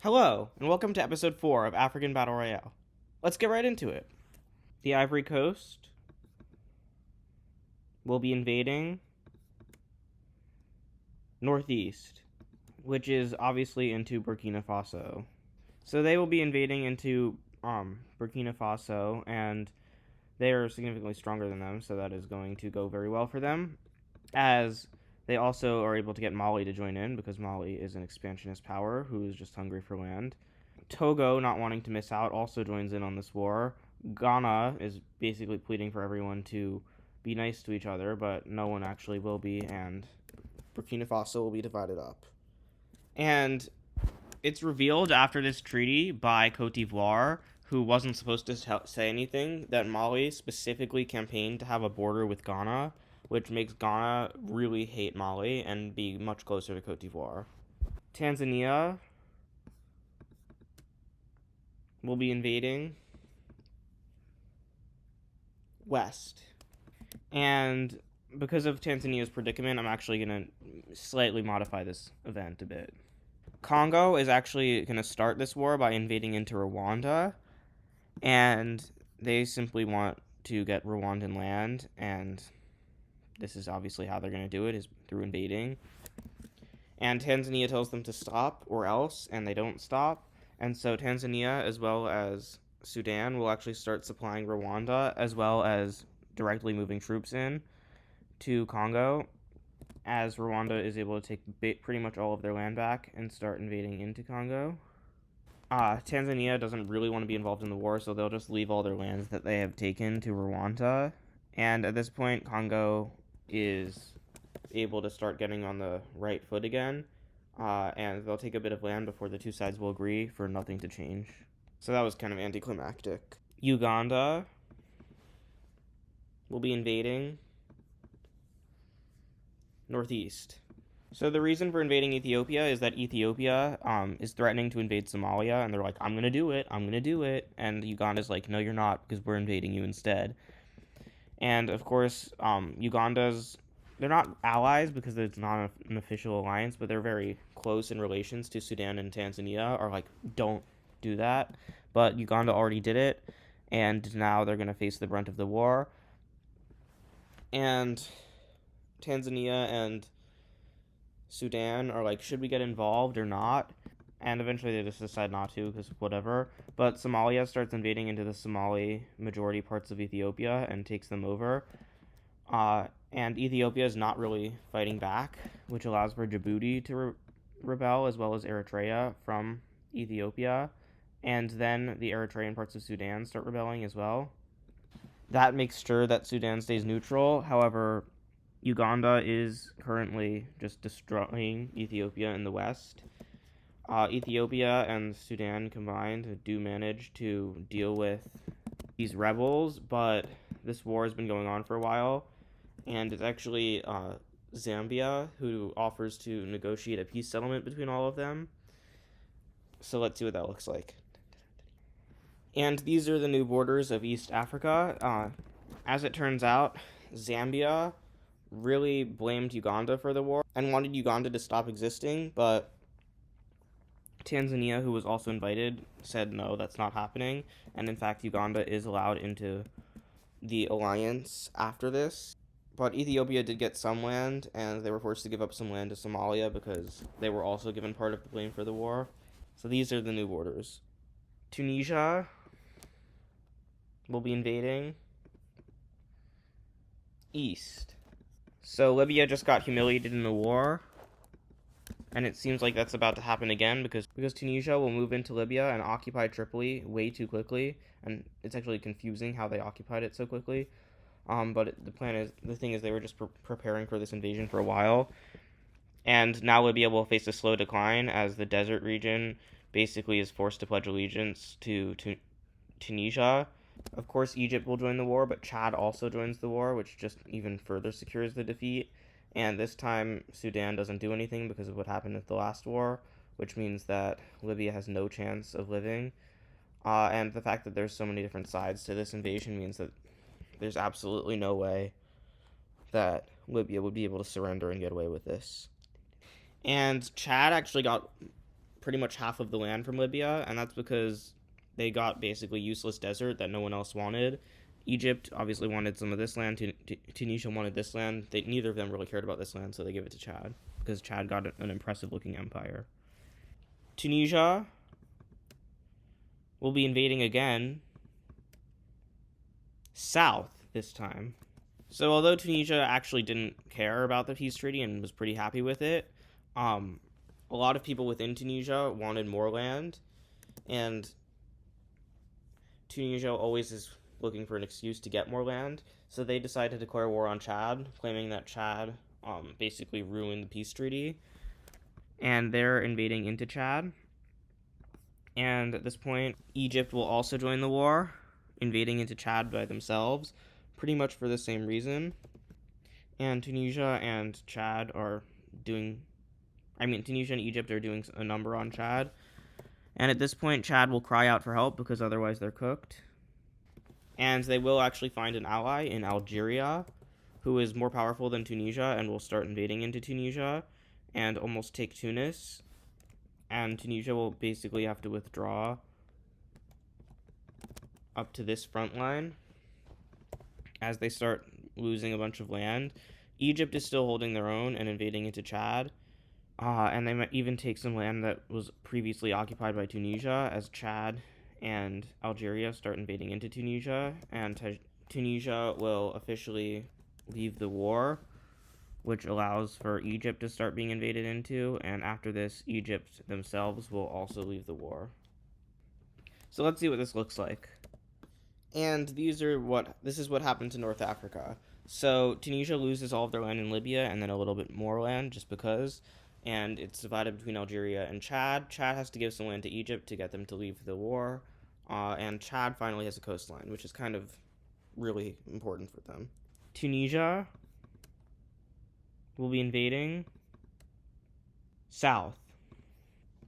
Hello, and welcome to episode 4 of African Battle Royale. Let's get right into it. The Ivory Coast will be invading Northeast, which is obviously into Burkina Faso. So they will be invading into Burkina Faso, and they are significantly stronger than them, so that is going to go very well for them, as they also are able to get Mali to join in, because Mali is an expansionist power who is just hungry for land. Togo, not wanting to miss out, also joins in on this war. Ghana is basically pleading for everyone to be nice to each other, but no one actually will be, and Burkina Faso will be divided up. And it's revealed after this treaty by Cote d'Ivoire, who wasn't supposed to say anything, that Mali specifically campaigned to have a border with Ghana, which makes Ghana really hate Mali and be much closer to Cote d'Ivoire. Tanzania will be invading West. And because of Tanzania's predicament, I'm actually going to slightly modify this event a bit. Congo is actually going to start this war by invading into Rwanda, and they simply want to get Rwandan land, and this is obviously how they're going to do it, is through invading. And Tanzania tells them to stop or else, and they don't stop. And so Tanzania, as well as Sudan, will actually start supplying Rwanda, as well as directly moving troops in to Congo, as Rwanda is able to take pretty much all of their land back and start invading into Congo. Tanzania doesn't really want to be involved in the war, so they'll just leave all their lands that they have taken to Rwanda. And at this point, Congo is able to start getting on the right foot again, and they'll take a bit of land before the two sides will agree for nothing to change. So that was kind of anticlimactic. Uganda will be invading Northeast. So the reason for invading Ethiopia is that Ethiopia is threatening to invade Somalia, and they're like, I'm going to do it, and Uganda's like, no, you're not, because we're invading you instead. And of course, they're not allies because it's not an official alliance, but they're very close in relations to Sudan and Tanzania, are like, don't do that. But Uganda already did it, and now they're going to face the brunt of the war. And Tanzania and Sudan are like, should we get involved or not? And eventually they just decide not to, because whatever. But Somalia starts invading into the Somali majority parts of Ethiopia and takes them over. And Ethiopia is not really fighting back, which allows for Djibouti to rebel, as well as Eritrea from Ethiopia. And then the Eritrean parts of Sudan start rebelling as well. That makes sure that Sudan stays neutral. However, Uganda is currently just destroying Ethiopia in the west. Ethiopia and Sudan combined do manage to deal with these rebels, but this war has been going on for a while, and it's actually Zambia who offers to negotiate a peace settlement between all of them. So let's see what that looks like. And these are the new borders of East Africa. As it turns out, Zambia really blamed Uganda for the war and wanted Uganda to stop existing, but Tanzania, who was also invited, said no, that's not happening, and in fact Uganda is allowed into the alliance after this. But Ethiopia did get some land, and they were forced to give up some land to Somalia because they were also given part of the blame for the war. So these are the new borders. Tunisia will be invading East. So Libya just got humiliated in the war, and it seems like that's about to happen again because Tunisia will move into Libya and occupy Tripoli way too quickly, and it's actually confusing how they occupied it so quickly. But the thing is they were just preparing for this invasion for a while, and now Libya will face a slow decline as the desert region basically is forced to pledge allegiance to Tunisia. Of course, Egypt will join the war, but Chad also joins the war, which just even further secures the defeat. And this time, Sudan doesn't do anything because of what happened at the last war, which means that Libya has no chance of living. And the fact that there's so many different sides to this invasion means that there's absolutely no way that Libya would be able to surrender and get away with this. And Chad actually got pretty much half of the land from Libya, and that's because they got basically useless desert that no one else wanted. Egypt obviously wanted some of this land. Tunisia wanted this land. Neither of them really cared about this land, so they gave it to Chad because Chad got an impressive-looking empire. Tunisia will be invading again, south this time. So although Tunisia actually didn't care about the peace treaty and was pretty happy with it, a lot of people within Tunisia wanted more land, and Tunisia always is looking for an excuse to get more land, so they decided to declare war on Chad, claiming that Chad basically ruined the peace treaty, and they're invading into Chad. And at this point, Egypt will also join the war, invading into Chad by themselves, pretty much for the same reason. And Tunisia and Egypt are doing a number on Chad. And at this point, Chad will cry out for help because otherwise they're cooked. And they will actually find an ally in Algeria, who is more powerful than Tunisia and will start invading into Tunisia and almost take Tunis. And Tunisia will basically have to withdraw up to this front line as they start losing a bunch of land. Egypt is still holding their own and invading into Chad. And they might even take some land that was previously occupied by Tunisia as Chad and Algeria start invading into Tunisia. And Tunisia will officially leave the war, which allows for Egypt to start being invaded into. And after this, Egypt themselves will also leave the war. So let's see what this looks like. And this is what happened to North Africa. So Tunisia loses all of their land in Libya and then a little bit more land just because. And it's divided between Algeria and Chad. Chad has to give some land to Egypt to get them to leave the war. And Chad finally has a coastline, which is kind of really important for them. Tunisia will be invading south.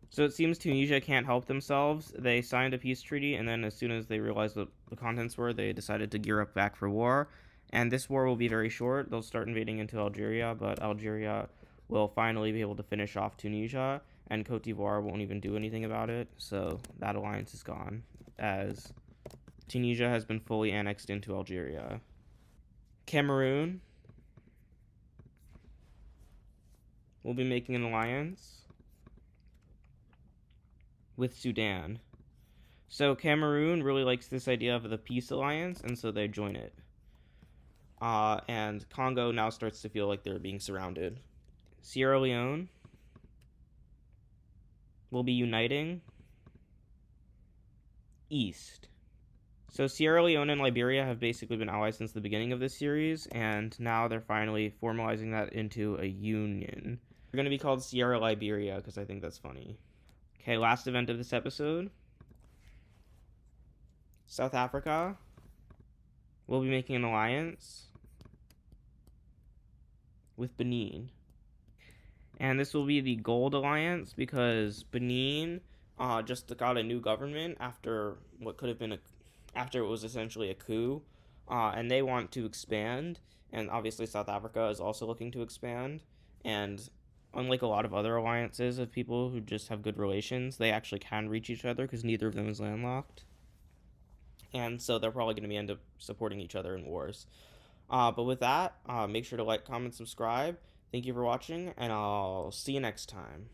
So it seems Tunisia can't help themselves. They signed a peace treaty, and then as soon as they realized what the contents were, they decided to gear up back for war. And this war will be very short. They'll start invading into Algeria, but Algeria will finally be able to finish off Tunisia, and Cote d'Ivoire won't even do anything about it. So that alliance is gone, as Tunisia has been fully annexed into Algeria. Cameroon will be making an alliance with Sudan. So Cameroon really likes this idea of the peace alliance, and so they join it. And Congo now starts to feel like they're being surrounded. Sierra Leone will be uniting east. So Sierra Leone and Liberia have basically been allies since the beginning of this series, and now they're finally formalizing that into a union. They're going to be called Sierra Liberia because I think that's funny. Okay, last event of this episode. South Africa will be making an alliance with Benin. And this will be the Gold Alliance because Benin just got a new government after what could have been after it was essentially a coup. And they want to expand. And obviously South Africa is also looking to expand. And unlike a lot of other alliances of people who just have good relations, they actually can reach each other because neither of them is landlocked. And so they're probably going to end up supporting each other in wars. But with that, make sure to like, comment, subscribe. Thank you for watching, and I'll see you next time.